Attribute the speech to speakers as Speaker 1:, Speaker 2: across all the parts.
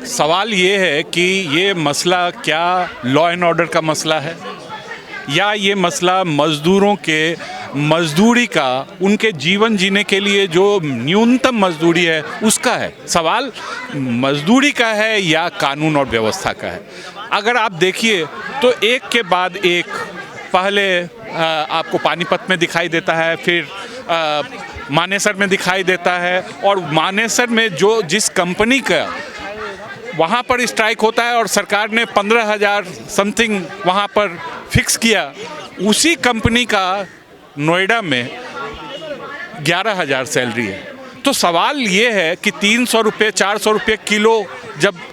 Speaker 1: सवाल ये है कि ये मसला क्या लॉ एंड ऑर्डर का मसला है या ये मसला मज़दूरों के मजदूरी का, उनके जीवन जीने के लिए जो न्यूनतम मजदूरी है उसका है। सवाल मजदूरी का है या कानून और व्यवस्था का है। अगर आप देखिए तो एक के बाद एक, पहले आपको पानीपत में दिखाई देता है, फिर मानेसर में दिखाई देता है, और मानेसर में जिस कंपनी का वहाँ पर स्ट्राइक होता है और सरकार ने 15,000 समथिंग वहाँ पर फिक्स किया, उसी कंपनी का नोएडा में 11,000 सैलरी है। तो सवाल ये है कि 300 रुपये 400 रुपये किलो जब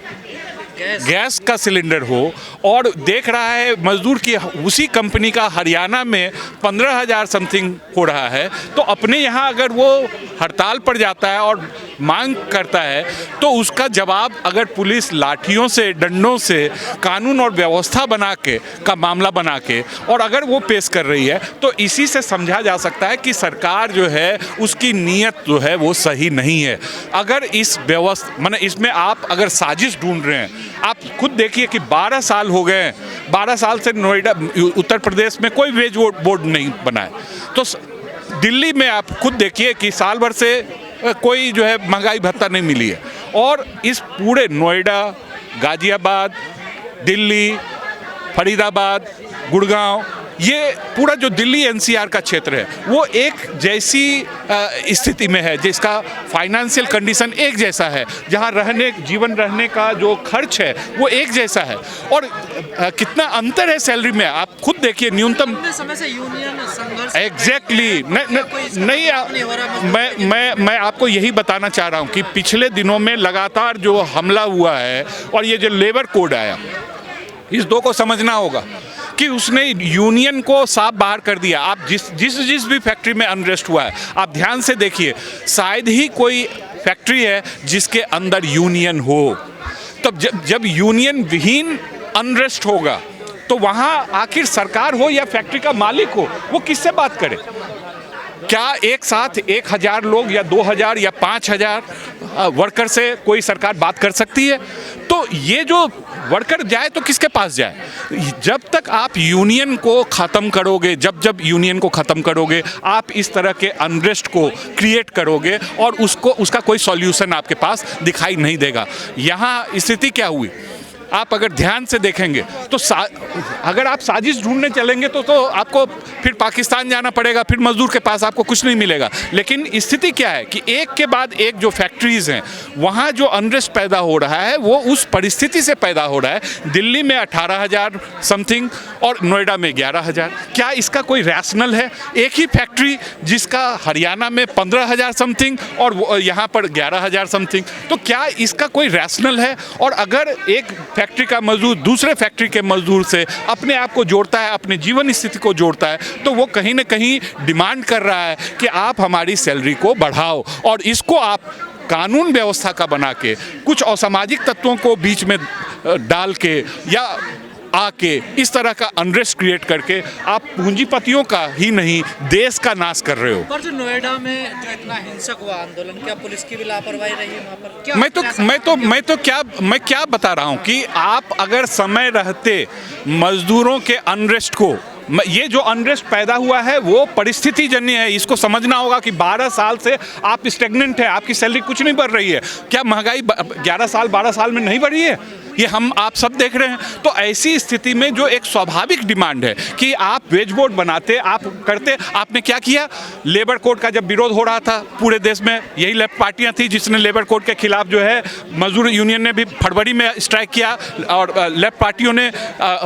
Speaker 1: गैस का सिलेंडर हो और देख रहा है मजदूर की उसी कंपनी का हरियाणा में 15,000 समथिंग हो रहा है, तो अपने यहाँ अगर वो हड़ताल पर जाता है और मांग करता है तो उसका जवाब अगर पुलिस लाठियों से, डंडों से, कानून और व्यवस्था बना के का मामला बना के और अगर वो पेश कर रही है, तो इसी से समझा जा सकता है कि सरकार जो है उसकी नीयत जो है वो सही नहीं है। अगर इस व्यवस्था माने इसमें आप अगर साजिश ढूंढ रहे हैं, आप खुद देखिए कि 12 साल हो गए, 12 साल से नोएडा उत्तर प्रदेश में कोई वेज बोर्ड नहीं बना है। तो दिल्ली में आप खुद देखिए कि साल भर से कोई जो है महंगाई भत्ता नहीं मिली है, और इस पूरे नोएडा, गाजियाबाद, दिल्ली, फरीदाबाद, गुड़गांव, ये पूरा जो दिल्ली एनसीआर का क्षेत्र है वो एक जैसी स्थिति में है, जिसका फाइनेंशियल कंडीशन एक जैसा है, जहां जीवन रहने का जो खर्च है वो एक जैसा है, और कितना अंतर है सैलरी में आप खुद देखिए। न्यूनतम
Speaker 2: समय से यूनियन संघर्ष
Speaker 1: एग्जैक्टली मैं आपको यही बताना चाह रहा हूं कि पिछले दिनों में लगातार जो हमला हुआ है और ये जो लेबर कोड आया, इस दो को समझना होगा कि उसने यूनियन को साफ बाहर कर दिया। आप जिस भी फैक्ट्री में अनरेस्ट हुआ है, आप ध्यान से देखिए, शायद ही कोई फैक्ट्री है जिसके अंदर यूनियन हो। तब जब यूनियन विहीन अनरेस्ट होगा तो वहाँ आखिर सरकार हो या फैक्ट्री का मालिक हो, वो किससे बात करे? क्या एक साथ 1,000 लोग या 2,000 या 5,000 वर्कर से कोई सरकार बात कर सकती है? तो ये जो वर्कर जाए तो किसके पास जाए? जब तक आप यूनियन को ख़त्म करोगे, जब यूनियन को ख़त्म करोगे, आप इस तरह के अनरेस्ट को क्रिएट करोगे और उसका कोई सॉल्यूशन आपके पास दिखाई नहीं देगा। यहाँ स्थिति क्या हुई, आप अगर ध्यान से देखेंगे तो अगर आप साजिश ढूंढने चलेंगे तो आपको फिर पाकिस्तान जाना पड़ेगा, फिर मजदूर के पास आपको कुछ नहीं मिलेगा। लेकिन स्थिति क्या है कि एक के बाद एक जो फैक्ट्रीज हैं वहाँ जो अनरेस्ट पैदा हो रहा है वो उस परिस्थिति से पैदा हो रहा है। दिल्ली में 18,000 समथिंग और नोएडा में 11,000। क्या इसका कोई रैशनल है? एक ही फैक्ट्री जिसका हरियाणा में 15,000 समथिंग और यहाँ पर 11,000 समथिंग, तो क्या इसका कोई रैशनल है? और अगर एक फैक्ट्री का मजदूर दूसरे फैक्ट्री के मजदूर से अपने आप को जोड़ता है, अपने जीवन स्थिति को जोड़ता है, तो वो कहीं ना कहीं डिमांड कर रहा है कि आप हमारी सैलरी को बढ़ाओ, और इसको आप कानून व्यवस्था का बना के कुछ असामाजिक तत्वों को बीच में डाल के या आके इस तरह का अनरेस्ट क्रिएट करके आप पूंजीपतियों का ही नहीं देश का नाश कर रहे हो।
Speaker 2: पर जो नोएडा में जो इतना हिंसक हुआ आंदोलन, क्या पुलिस की भी लापरवाही रही है वहाँ पर? क्या
Speaker 1: मैं क्या बता रहा हूँ कि आप अगर समय रहते मजदूरों के अनरेस्ट को, ये जो अनरेस्ट पैदा हुआ है वो परिस्थिति जन्य है, इसको समझना होगा कि 12 साल से आप स्टेगनेंट है, आपकी सैलरी कुछ नहीं बढ़ रही है। क्या महंगाई 11 साल 12 साल में नहीं बढ़ी है? ये हम आप सब देख रहे हैं। तो ऐसी स्थिति में जो एक स्वाभाविक डिमांड है कि आप वेज बोर्ड बनाते, आप करते, आपने क्या किया? लेबर कोड का जब विरोध हो रहा था पूरे देश में, यही लेफ्ट पार्टियां थी जिसने लेबर कोड के खिलाफ जो है, मजदूर यूनियन ने भी फरवरी में स्ट्राइक किया और लेफ्ट पार्टियों ने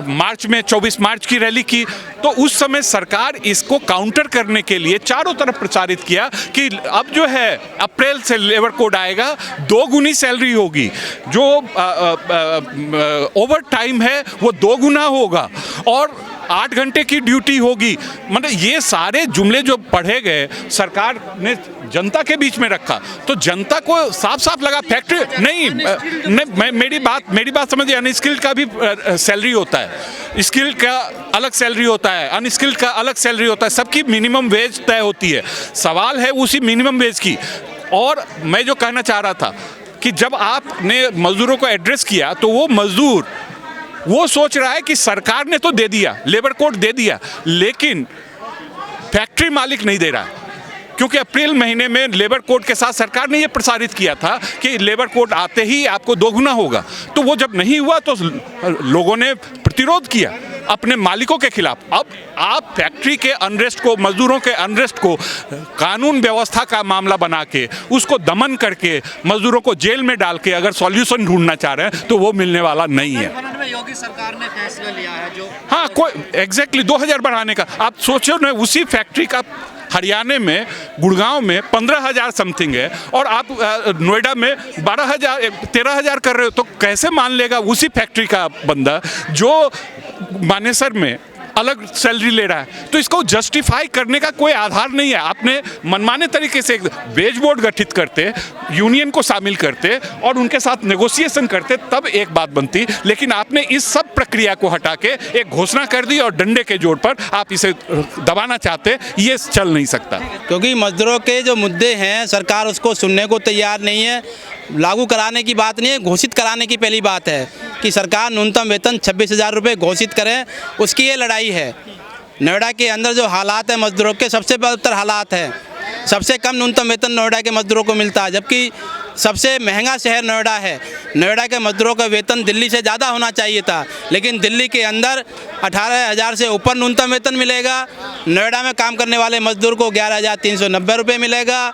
Speaker 1: मार्च में 24 मार्च की रैली की। तो उस समय सरकार इसको काउंटर करने के लिए चारों तरफ प्रचारित किया कि अब जो है अप्रैल से लेबर कोड आएगा, 2 गुनी सैलरी होगी, जो ओवर टाइम है वो 2 गुना होगा, और 8 घंटे की ड्यूटी होगी। मतलब ये सारे जुमले जो पढ़े गए, सरकार ने जनता के बीच में रखा, तो जनता को साफ साफ लगा फैक्ट्री नहीं। मेरी बात समझिए, अनस्किल्ड का भी सैलरी होता है, स्किल्ड का अलग सैलरी होता है, अनस्किल्ड का अलग सैलरी होता है, सबकी मिनिमम वेज तय होती है। सवाल है उसी मिनिमम वेज की। और मैं जो कहना चाह रहा था कि जब आपने मजदूरों को एड्रेस किया तो वो मजदूर वो सोच रहा है कि सरकार ने तो दे दिया, लेबर कोड दे दिया, लेकिन फैक्ट्री मालिक नहीं दे रहा है। क्योंकि अप्रैल महीने में लेबर कोड के साथ सरकार ने ये प्रसारित किया था कि लेबर कोड आते ही आपको दोगुना होगा। तो वो जब नहीं हुआ तो लोगों ने प्रतिरोध किया अपने मालिकों के खिलाफ। अब आप फैक्ट्री के अनरेस्ट को, मजदूरों के अनरेस्ट को कानून व्यवस्था का मामला बना के उसको दमन करके मजदूरों को जेल में डाल के अगर सॉल्यूशन ढूंढना चाह रहे हैं तो वो मिलने वाला नहीं है।
Speaker 2: में योगी सरकार ने फैसला लिया है जो
Speaker 1: हाँ, कोई एग्जैक्टली 2000 बढ़ाने का। आप सोचो ना, उसी फैक्ट्री का हरियाणा में गुड़गांव में 15,000 समथिंग है और आप नोएडा में 12,000 13,000 कर रहे हो। तो कैसे मान लेगा उसी फैक्ट्री का बंदा जो मानेसर में अलग सैलरी ले रहा है? तो इसको जस्टिफाई करने का कोई आधार नहीं है। आपने मनमाने तरीके से वेज बोर्ड गठित करते, यूनियन को शामिल करते और उनके साथ नेगोशिएशन करते, तब एक बात बनती। लेकिन आपने इस सब प्रक्रिया को हटा के एक घोषणा कर दी और डंडे के जोर पर आप इसे दबाना चाहते। ये चल नहीं सकता,
Speaker 3: क्योंकि मजदूरों के जो मुद्दे हैं सरकार उसको सुनने को तैयार नहीं है। लागू कराने की बात नहीं है, घोषित कराने की पहली बात है कि सरकार न्यूनतम वेतन 26,000 रुपये घोषित करें। उसकी ये लड़ाई है। नोएडा के अंदर जो हालात है मजदूरों के, सबसे बदतर हालात हैं। सबसे कम न्यूनतम वेतन नोएडा के मजदूरों को मिलता है, जबकि सबसे महंगा शहर नोएडा है। नोएडा के मजदूरों का वेतन दिल्ली से ज़्यादा होना चाहिए था, लेकिन दिल्ली के अंदर 18,000 से ऊपर न्यूनतम वेतन मिलेगा। नोएडा में काम करने वाले मजदूर को 11,390 रुपये मिलेगा।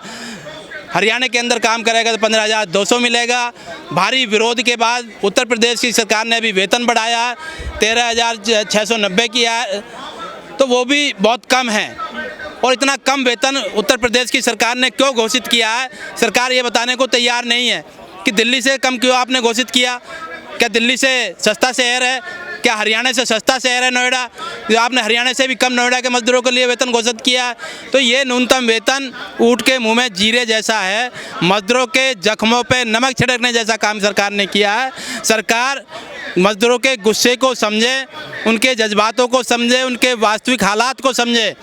Speaker 3: हरियाणा के अंदर काम करेगा तो 15,200 मिलेगा। भारी विरोध के बाद उत्तर प्रदेश की सरकार ने अभी वेतन बढ़ाया, 13,690 किया है, तो वो भी बहुत कम है। और इतना कम वेतन उत्तर प्रदेश की सरकार ने क्यों घोषित किया है, सरकार ये बताने को तैयार नहीं है कि दिल्ली से कम क्यों आपने घोषित किया। क्या दिल्ली से सस्ता शहर है? क्या हरियाणा से सस्ता शहर है नोएडा? जो आपने हरियाणा से भी कम नोएडा के मजदूरों के लिए वेतन घोषित किया है। तो ये न्यूनतम वेतन ऊँट के मुंह में जीरे जैसा है। मजदूरों के जख्मों पे नमक छिड़कने जैसा काम सरकार ने किया है। सरकार मजदूरों के गुस्से को समझे, उनके जज्बातों को समझे, उनके वास्तविक हालात को समझे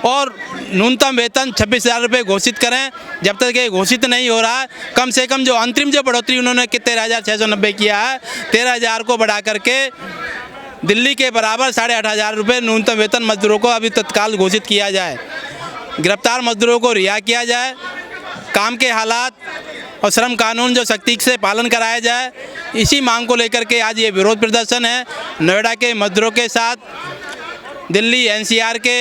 Speaker 3: और न्यूनतम वेतन 26,000 रुपये घोषित करें। जब तक ये घोषित नहीं हो रहा है, कम से कम जो अंतरिम जो बढ़ोतरी उन्होंने 13,690 किया है, 13,000 को बढ़ा करके दिल्ली के बराबर 8,500 रुपये न्यूनतम वेतन मजदूरों को अभी तत्काल घोषित किया जाए। गिरफ्तार मजदूरों को रिहा किया जाए। काम के हालात और श्रम कानून जो सख्ती से पालन कराया जाए, इसी मांग को लेकर के आज ये विरोध प्रदर्शन है। नोएडा के मजदूरों के साथ दिल्ली NCR के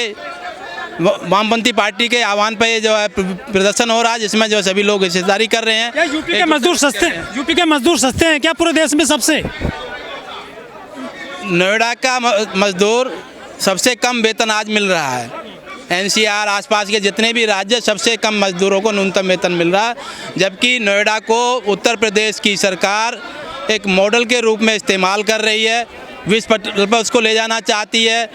Speaker 3: वामपंथी पार्टी के आह्वान पर जो है प्रदर्शन हो रहा है, जिसमें जो सभी लोग हिस्सेदारी कर रहे हैं।
Speaker 4: क्या यूपी के मजदूर सस्ते हैं? यूपी के मजदूर सस्ते हैं क्या पूरे देश में सबसे?
Speaker 3: नोएडा का मजदूर सबसे कम वेतन आज मिल रहा है। NCR आसपास के जितने भी राज्य, सबसे कम मजदूरों को न्यूनतम वेतन मिल रहा है, जबकि नोएडा को उत्तर प्रदेश की सरकार एक मॉडल के रूप में इस्तेमाल कर रही है। विश्व पटल पर उसको ले जाना चाहती है।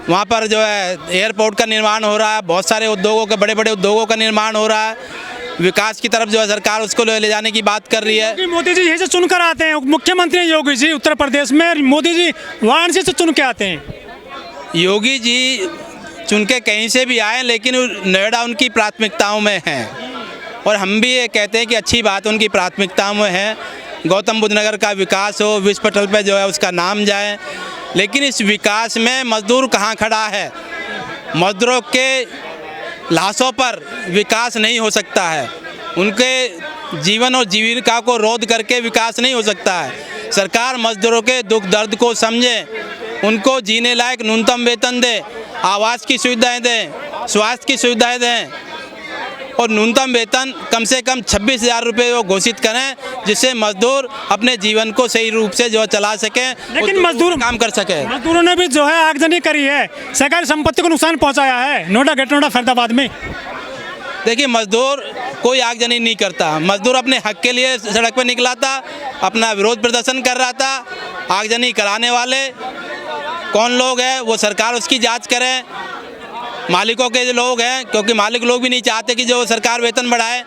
Speaker 3: वहाँ पर जो है एयरपोर्ट का निर्माण हो रहा है, बहुत सारे उद्योगों का, बड़े बड़े उद्योगों का निर्माण हो रहा है। विकास की तरफ जो है सरकार उसको ले जाने की बात कर रही है।
Speaker 4: मोदी जी यहीं से चुनकर आते हैं, मुख्यमंत्री योगी जी उत्तर प्रदेश में, मोदी जी वाराणसी से चुन के आते हैं।
Speaker 3: योगी जी चुन के कहीं से भी आए, लेकिन नोएडा उनकी प्राथमिकताओं में है और हम भी ये कहते हैं कि अच्छी बात उनकी प्राथमिकताओं में है। गौतम बुद्ध नगर का विकास हो, विश्व पटल पे जो है उसका नाम जाए, लेकिन इस विकास में मजदूर कहाँ खड़ा है? मजदूरों के लाशों पर विकास नहीं हो सकता है। उनके जीवन और जीविका को रोध करके विकास नहीं हो सकता है। सरकार मजदूरों के दुख दर्द को समझे, उनको जीने लायक न्यूनतम वेतन दे, आवास की सुविधाएं दें, स्वास्थ्य की सुविधाएं दें और न्यूनतम वेतन कम से कम 26,000 रुपये वो घोषित करें, जिससे मजदूर अपने जीवन को सही रूप से जो चला सकें,
Speaker 4: लेकिन मजदूर
Speaker 3: काम कर सके।
Speaker 4: मजदूरों ने भी जो है आगजनी करी है, सरकारी संपत्ति को नुकसान पहुंचाया है नोएडा, ग्रेटर नोएडा, फरीदाबाद में।
Speaker 3: देखिए, मजदूर कोई आगजनी नहीं करता। मजदूर अपने हक के लिए सड़क पर निकला था, अपना विरोध प्रदर्शन कर रहा था। आगजनी कराने वाले कौन लोग हैं वो सरकार उसकी जांच करे। मालिकों के जो लोग हैं, क्योंकि मालिक लोग भी नहीं चाहते कि जो सरकार वेतन बढ़ाए,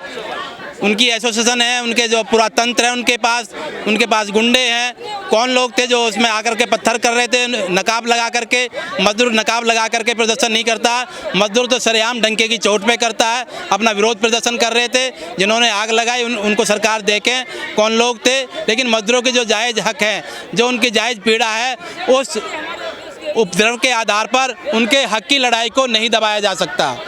Speaker 3: उनकी एसोसिएशन है, उनके जो पूरा तंत्र है, उनके पास गुंडे हैं, कौन लोग थे जो उसमें आकर के पत्थर कर रहे थे नकाब लगा करके? मजदूर नकाब लगा करके प्रदर्शन नहीं करता, मजदूर तो सरेआम डंके की चोट पे करता है। अपना विरोध प्रदर्शन कर रहे थे, जिन्होंने आग लगाई उनको सरकार देखे कौन लोग थे। लेकिन मजदूरों के जो जायज़ हक हैं, जो उनकी जायज़ पीड़ा है, उस उपद्रव के आधार पर उनके हक की लड़ाई को नहीं दबाया जा सकता।